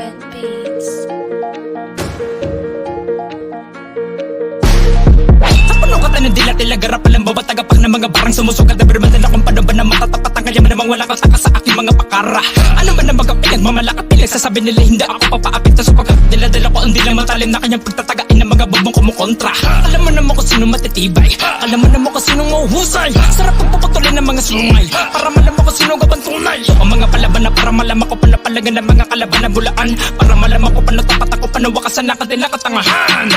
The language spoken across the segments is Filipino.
Red Beats. Sa punong kata ng dila-tila garap palang bawat tagapak ng mga barang sumusukat na berman na kung paano ba na matatapatan kaya man namang wala kang taka sa aking mga pakara. Ano man ang mga pinagmamalakap pilang sasabi nila hindi ako papaapit na supagkat dila-dala ko ang dilang matalim na kanyang pagtatagain ng mga bobong kumukontra. Alam mo naman kung sino matitibay, alam mo naman kung sinong mahuhusay. Sarap pagpupatuloy ng mga sungay para malaman kung sino gaban tunay. O mga palaban na para malaman ko panapalagan ng mga kalaban na bulaan, para malaman ko paano tapat ako panawakasan na kadila katangahan.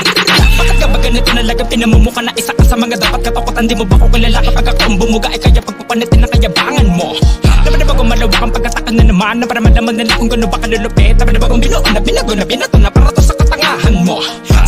Bakit ka ba ganito nalaga pinamumuka na isa ka sa mga dapat katakutan? Di mo ba ko kilala kapag ako ang bumuga ay kaya pagpapanitin ang kayabangan mo? Naman na ba kung malawak ang pagkatakan na naman na para malaman nila kung gano'n ba kalulupit? Naman na ba kung binuon na binago na binato na para to sa katangahan mo?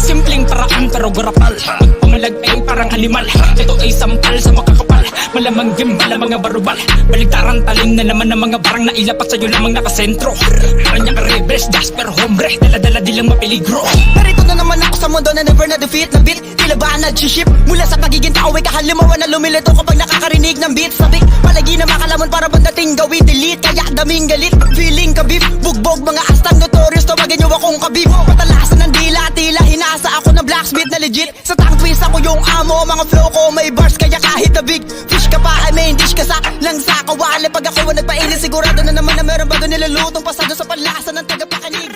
Simpleng paraan pero garapal, pagpamalag ay parang animal. Ito ay sampal sa makakapal, malamang gimbal ang mga barubal. Baligtaran taling na naman ng mga barang na ilapat sa'yo lamang nakasentro. Kanya ka rebels, Jasper, hombre, dala-dala di lang mapeligro. Narito na naman ako sa mundo na never na defeat na beat. Tila ba nag-ship mula sa pagiging tao ay kahalimawan na lumilito kapag nakakarinig ng beat. Sabik, palagi na makalamon para ba dating gawin delete. Kaya daming galit, feeling kabib, bugbog mga astang notorious, tawagin nyo akong kabib. Patalasan ng dila, tila hinasa ako ng blacksmith na legit. Sa tongue twist ako yung amo, mga flow ko may bars kaya kahit na big fish ka pa ay main dish ka sa lang sa kawali. Pag ako nagpainit sigurado na naman na meron bago nilalutong pasado sa panlasa ng tagapakinig.